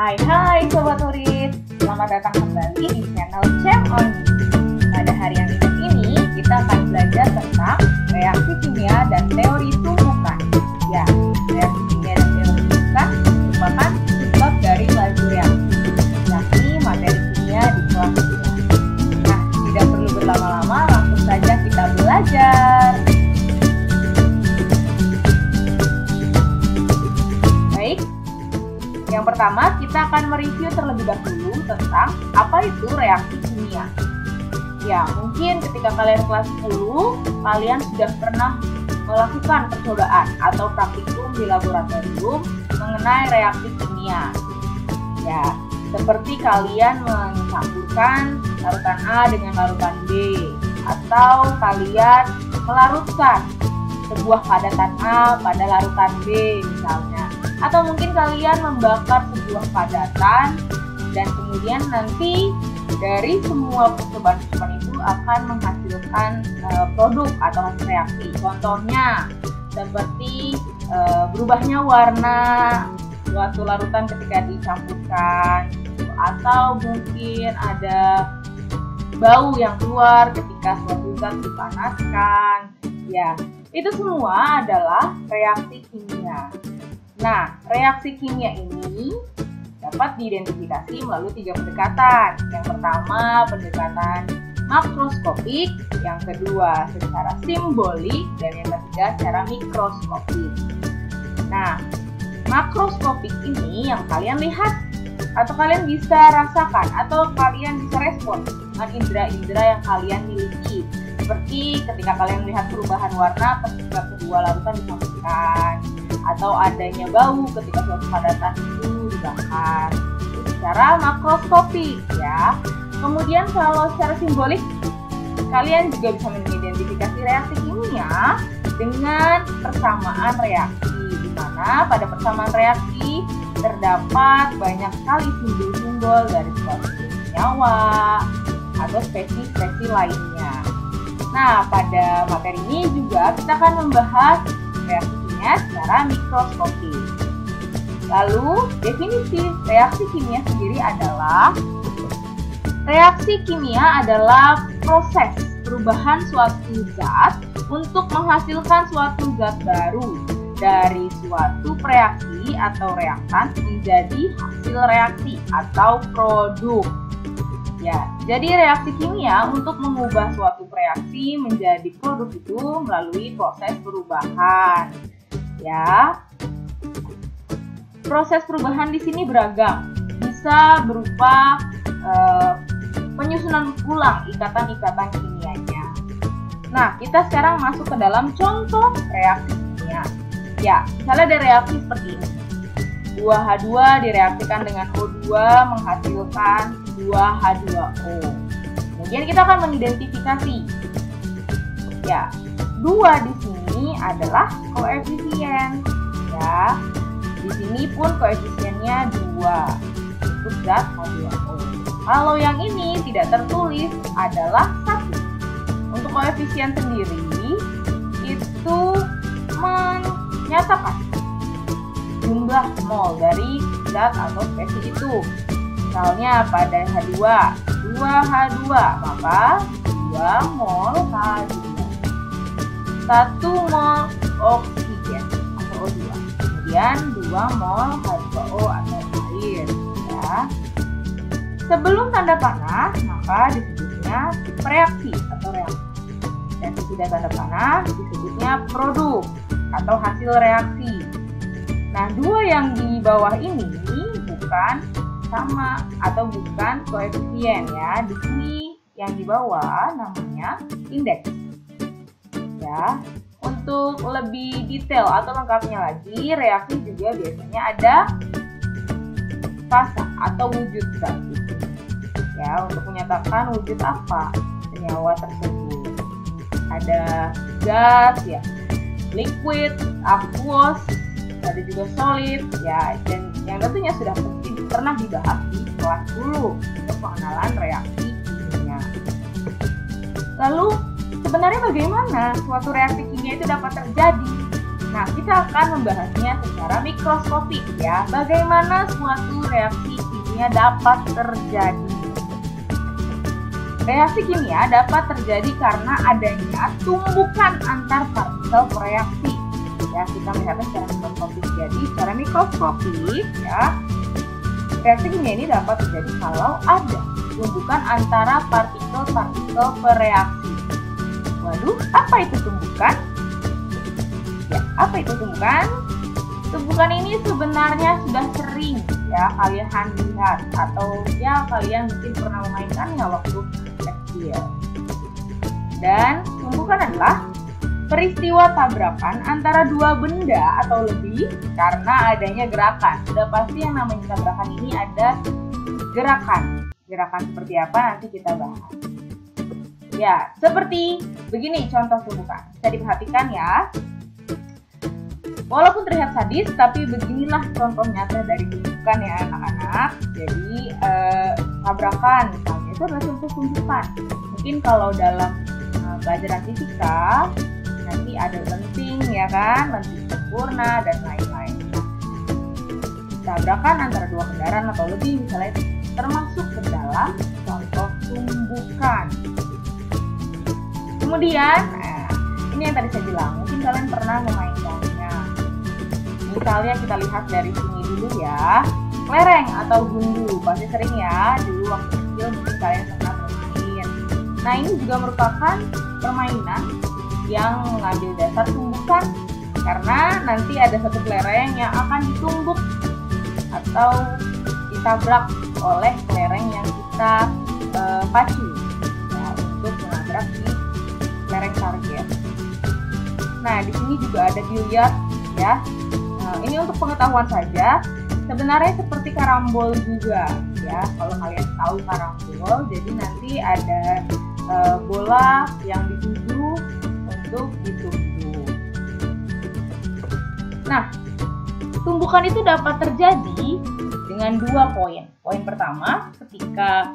Hai Sobat Murid, selamat datang kembali di channel Cem On. Pada hari yang ini kita akan belajar tentang reaksi kimia dan teori tumbukan. Ya, reaksi kimia dan teori tumbukan merupakan sebab dari laju reaksi, yakni materi kimia di kelas 2. Nah, tidak perlu berlama-lama, langsung saja kita belajar. Yang pertama, kita akan mereview terlebih dahulu tentang apa itu reaksi kimia. Ya, mungkin ketika kalian kelas 10, kalian sudah pernah melakukan percobaan atau praktikum di laboratorium mengenai reaksi kimia. Ya, seperti kalian mencampurkan larutan A dengan larutan B, atau kalian melarutkan sebuah padatan A pada larutan B misalnya. Atau mungkin kalian membakar sebuah padatan dan kemudian nanti dari semua percobaan-percobaan itu akan menghasilkan produk atau hasil reaksi. Contohnya seperti berubahnya warna suatu larutan ketika dicampurkan, atau mungkin ada bau yang keluar ketika suatu zat dipanaskan. Ya, itu semua adalah reaksi kimia. Nah, reaksi kimia ini dapat diidentifikasi melalui 3 pendekatan. Yang pertama, pendekatan makroskopik, yang kedua secara simbolik, dan yang ketiga secara mikroskopik. Nah, makroskopik ini yang kalian lihat atau kalian bisa rasakan atau kalian bisa respon dengan indera-indera yang kalian miliki. Seperti ketika kalian melihat perubahan warna ketika kedua larutan dicampurkan, atau adanya bau ketika suatu padatan itu dibakar. Itu secara makroskopik ya. Kemudian kalau secara simbolik, kalian juga bisa mengidentifikasi reaksi kimia dengan persamaan reaksi, di mana pada persamaan reaksi terdapat banyak sekali simbol-simbol dari suatu senyawa atau spesies-spesies lainnya. Nah, pada materi ini juga kita akan membahas reaksi secara mikroskopis. Lalu, definisi reaksi kimia sendiri adalah reaksi kimia adalah proses perubahan suatu zat untuk menghasilkan suatu zat baru dari suatu reaksi atau reaktan menjadi hasil reaksi atau produk. Ya, jadi reaksi kimia untuk mengubah suatu reaksi menjadi produk itu melalui proses perubahan. Ya, proses perubahan di sini beragam, bisa berupa penyusunan ulang ikatan-ikatan kimianya. Nah, kita sekarang masuk ke dalam contoh reaksi kimia. Ya, misalnya ada reaksi seperti ini. 2H2 direaksikan dengan O2 menghasilkan 2H2O. Kemudian kita akan mengidentifikasi. Ya, 2 di sini adalah koefisien. Ya, di sini pun koefisiennya 2 untuk zat H2O. Kalau yang ini tidak tertulis adalah 1. Untuk koefisien sendiri itu menyatakan jumlah mol dari zat atau spesies itu. Misalnya pada H2, 2H2, maka 2 mol H2. 1 mol oksigen atau O2, kemudian 2 mol H2O atau air. Ya. Sebelum tanda panah, maka disebutnya reaksi atau reaksi. Dan sesudah tanda panah, disebutnya produk atau hasil reaksi. Nah, 2 yang di bawah ini bukan sama atau bukan koefisien ya. Di sini yang di bawah namanya indeks. Ya, untuk lebih detail atau lengkapnya lagi, reaksi juga biasanya ada fase atau wujud zat. Ya, untuk menyatakan wujud apa senyawa tersebut. Ada gas ya, liquid, aqueous, ada juga solid ya, dan yang tentunya sudah pernah dibahas di kelas 10 untuk pengenalan reaksi kimia. Lalu sebenarnya bagaimana suatu reaksi kimia itu dapat terjadi? Nah, kita akan membahasnya secara mikroskopik ya, bagaimana suatu reaksi kimia dapat terjadi. Reaksi kimia dapat terjadi karena adanya tumbukan antar partikel reaksi. Ya, kita melihatnya secara mikroskopik. Jadi, secara mikroskopik ya, reaksi kimia ini dapat terjadi kalau ada tumbukan antara partikel-partikel bereaksi. Waduh, apa itu tumbukan? Ya, apa itu tumbukan? Tumbukan ini sebenarnya sudah sering ya kalian lihat atau ya kalian mungkin pernah memainkannya waktu kecil. Dan tumbukan adalah peristiwa tabrakan antara dua benda atau lebih karena adanya gerakan. Sudah pasti yang namanya tabrakan ini ada gerakan. Gerakan seperti apa nanti kita bahas. Ya, seperti begini contoh tumbukan. Bisa diperhatikan ya. Walaupun terlihat sadis, tapi beginilah contoh nyata dari tumbukan ya anak-anak. Jadi tabrakan misalnya itu adalah contoh tumbukan. Mungkin kalau dalam pelajaran fisika nanti ada lenting ya kan, lenting sempurna dan lain-lain. Tabrakan antara dua kendaraan atau lebih misalnya termasuk ke dalam contoh tumbukan. Kemudian, ini yang tadi saya bilang, mungkin kalian pernah memainkannya. Misalnya kita lihat dari sini dulu ya, kelereng atau gundu, pasti sering ya, dulu waktu kecil mungkin kalian pernah bermain. Nah, ini juga merupakan permainan yang mengambil dasar tumbukan, karena nanti ada satu kelereng yang akan ditumbuk atau ditabrak oleh kelereng yang kita pacu ya, untuk menabrak di kelereng target. Nah, di sini juga ada biliar ya. Ini untuk pengetahuan saja. Sebenarnya seperti karambol juga ya. Kalau kalian tahu karambol, jadi nanti ada bola yang dituju untuk ditumbuk. Nah, tumbukan itu dapat terjadi dengan dua poin. Poin pertama, ketika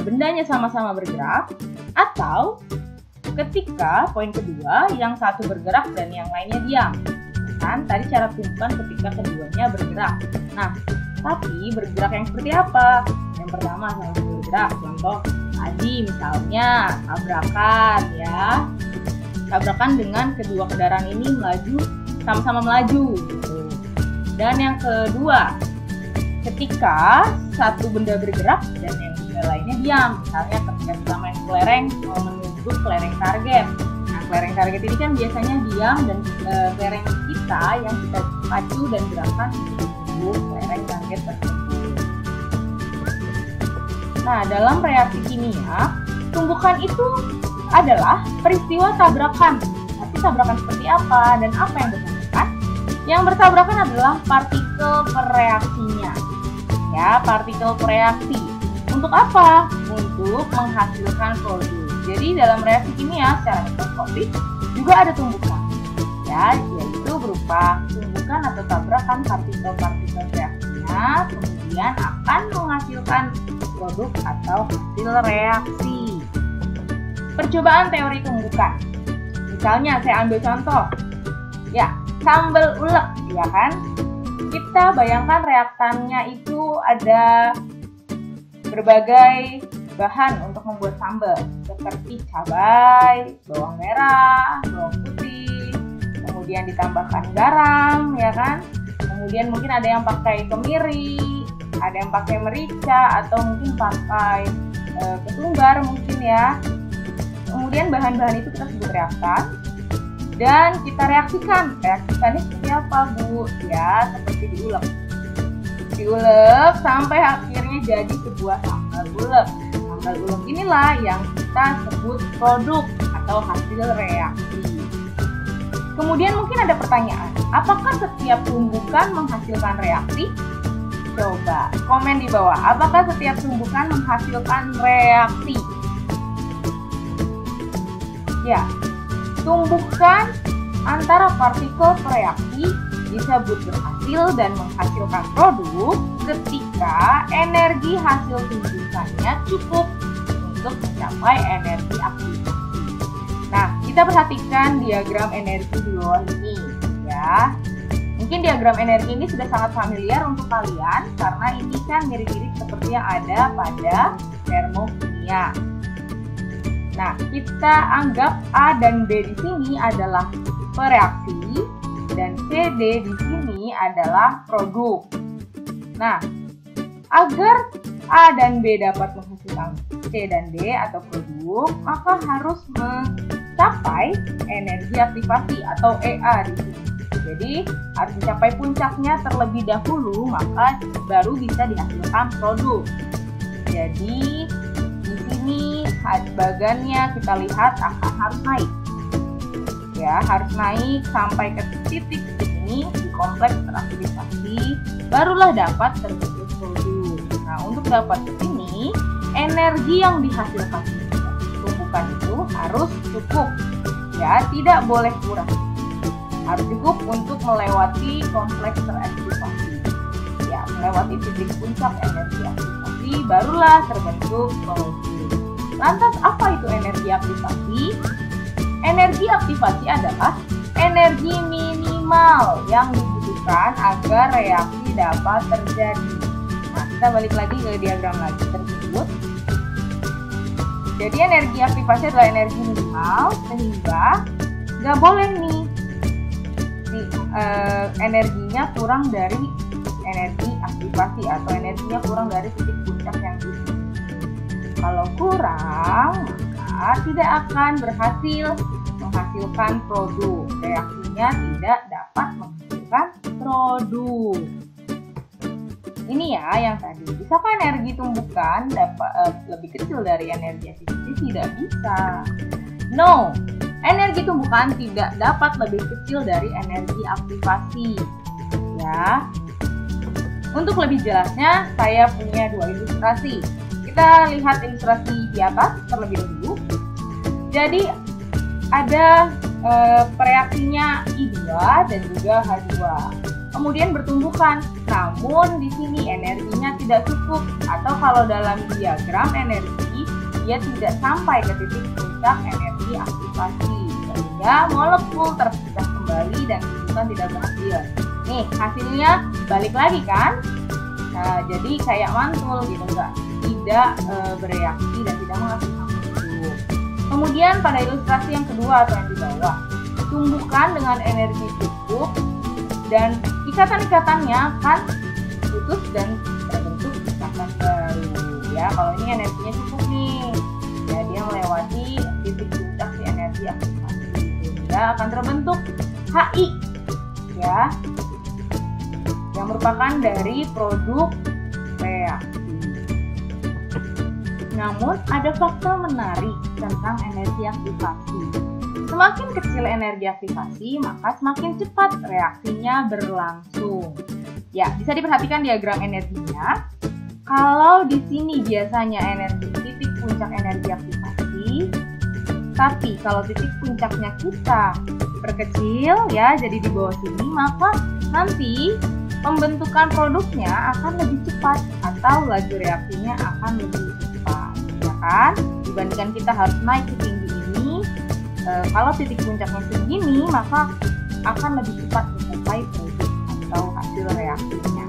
bendanya sama-sama bergerak, atau ketika poin kedua, yang satu bergerak dan yang lainnya diam. Kan tadi cara tumbukan ketika keduanya bergerak. Nah, tapi bergerak yang seperti apa? Yang pertama sama-sama bergerak. Contoh tadi misalnya tabrakan ya. Tabrakan dengan kedua kendaraan ini melaju, sama-sama melaju gitu. Dan yang kedua, ketika satu benda bergerak dan yang benda lainnya diam. Misalnya ketika kita main kelereng mau menuju kelereng target. Nah, kelereng target ini kan biasanya diam dan kelereng kita yang kita pacu dan gerakan menuju kelereng target tersebut. Nah, dalam reaksi kimia, tumbukan itu adalah peristiwa tabrakan. Tapi tabrakan seperti apa dan apa yang bertabrakan? Yang bertabrakan adalah partikel bereaksinya. Ya, partikel bereaksi. Untuk apa? Untuk menghasilkan produk. Jadi dalam reaksi kimia secara mikroskopik juga ada tumbukan. Ya, yaitu berupa tumbukan atau tabrakan partikel-partikel reaksinya kemudian akan menghasilkan produk atau hasil reaksi. Percobaan teori tumbukan. Misalnya saya ambil contoh. Ya, sambal ulek, ya kan? Kita bayangkan reaktannya itu ada berbagai bahan untuk membuat sambal, seperti cabai, bawang merah, bawang putih, kemudian ditambahkan garam, ya kan? Kemudian mungkin ada yang pakai kemiri, ada yang pakai merica, atau mungkin pakai ketumbar mungkin ya. Kemudian bahan-bahan itu kita sebut reaktan dan kita reaksikan. Reaksikannya seperti apa, Bu? Ya, seperti diulek. Diulek sampai akhirnya jadi sebuah sambal ulek. Sambal ulek inilah yang kita sebut produk atau hasil reaksi. Kemudian mungkin ada pertanyaan, apakah setiap tumbukan menghasilkan reaksi? Coba komen di bawah, apakah setiap tumbukan menghasilkan reaksi? Ya, tumbukan antara partikel bereaksi disebut berhasil dan menghasilkan produk ketika energi hasil tumbukannya cukup untuk mencapai energi aktivasi. Nah, kita perhatikan diagram energi di bawah ini ya. ya. Mungkin diagram energi ini sudah sangat familiar untuk kalian karena ini kan mirip-mirip seperti yang ada pada termokimia. Nah, kita anggap A dan B di sini adalah pereaksi dan CD di sini adalah produk. Nah, agar A dan B dapat menghasilkan C dan D atau produk, maka harus mencapai energi aktivasi atau EA di sini. Jadi harus mencapai puncaknya terlebih dahulu, maka baru bisa dihasilkan produk. Jadi di sini bagannya kita lihat akan harus naik. Ya, harus naik sampai ke titik ini di kompleks teraktivasi, barulah dapat terbentuk produk. Nah, untuk dapat ke sini, energi yang dihasilkan tumbukan itu harus cukup. Ya, tidak boleh kurang. Harus cukup untuk melewati kompleks teraktivasi. Ya, melewati titik puncak energi aktivasi, barulah terbentuk produk. Lantas apa itu energi aktivasi? Energi aktivasi adalah energi minimal yang dibutuhkan agar reaksi dapat terjadi. Nah, kita balik lagi ke diagram lagi tersebut. Jadi energi aktivasi adalah energi minimal, sehingga nggak boleh nih energinya kurang dari energi aktivasi atau energinya kurang dari titik puncak yang dibutuhkan. Kalau kurang, maka tidak akan berhasil menghasilkan produk. Reaksinya tidak dapat menghasilkan produk. Ini ya yang tadi. Bisakah energi tumbukan dapat lebih kecil dari energi aktivasi? Tidak bisa. No, energi tumbukan tidak dapat lebih kecil dari energi aktivasi. Ya. Untuk lebih jelasnya, saya punya dua ilustrasi. Kita lihat ilustrasi di atas terlebih dahulu. Jadi ada pereaksinya I2 dan juga H2. Kemudian bertumbukan. Namun di sini energinya tidak cukup, atau kalau dalam diagram energi dia tidak sampai ke titik puncak energi aktivasi, sehingga molekul terpecah kembali dan tumbukan tidak berhasil. Nih hasilnya balik lagi kan? Nah, jadi kayak mantul gitu, tidak bereaksi dan tidak menghasilkan produk. Kemudian pada ilustrasi yang kedua atau yang di bawah, tumbukan dengan energi cukup dan ikatan-ikatannya akan putus dan terbentuk ikatan baru. Ya, kalau ini energinya cukup nih, ya dia melewati titik puncak si energi aktivasi, sehingga akan terbentuk HI, ya, yang merupakan dari produk reaksi. Namun ada fakta menarik tentang energi aktivasi. Semakin kecil energi aktivasi, maka semakin cepat reaksinya berlangsung. Ya, bisa diperhatikan diagram energinya. Kalau di sini biasanya energi titik puncak energi aktivasi, tapi kalau titik puncaknya kita perkecil ya, jadi di bawah sini, maka nanti pembentukan produknya akan lebih cepat atau laju reaksinya akan lebih cepat, ya kan? Dibandingkan kita harus naik ke tinggi ini, kalau titik puncaknya segini, maka akan lebih cepat mencapai produk atau hasil reaksinya.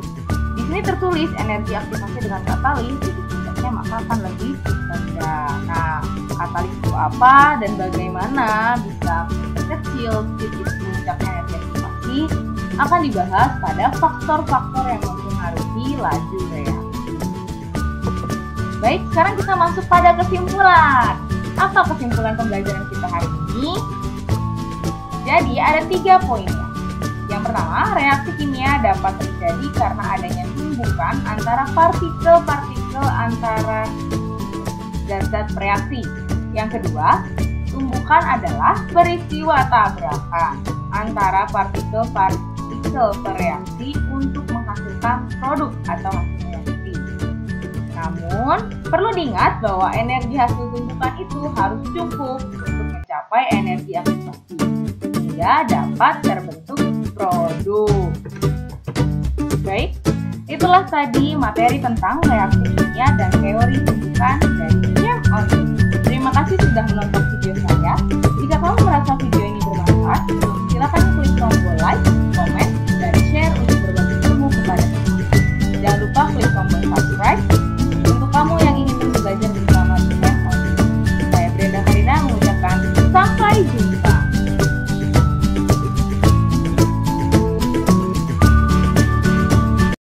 Di sini tertulis energi aktivasi dengan katalis, titik puncaknya maka akan lebih rendah. Nah, katalis itu apa dan bagaimana bisa kecil titik puncak energi aktivasi akan dibahas pada faktor-faktor yang mempengaruhi laju reaksi. Baik, sekarang kita masuk pada kesimpulan. Apa kesimpulan pembelajaran kita hari ini? Jadi ada 3 poinnya. Yang pertama, reaksi kimia dapat terjadi karena adanya tumbukan antara partikel-partikel antara zat-zat bereaksi. Yang kedua, tumbukan adalah peristiwa tabrakan antara partikel-partikel bereaksi untuk menghasilkan produk atau hasil reaksi. Namun, perlu diingat bahwa energi hasil tumbukan itu harus cukup untuk mencapai energi aktivasi, sehingga dapat terbentuk produk. Baik, itulah tadi materi tentang reaksi kimia dan teori tumbukan dari Chem On. Terima kasih sudah menonton video saya. Jika kamu merasa video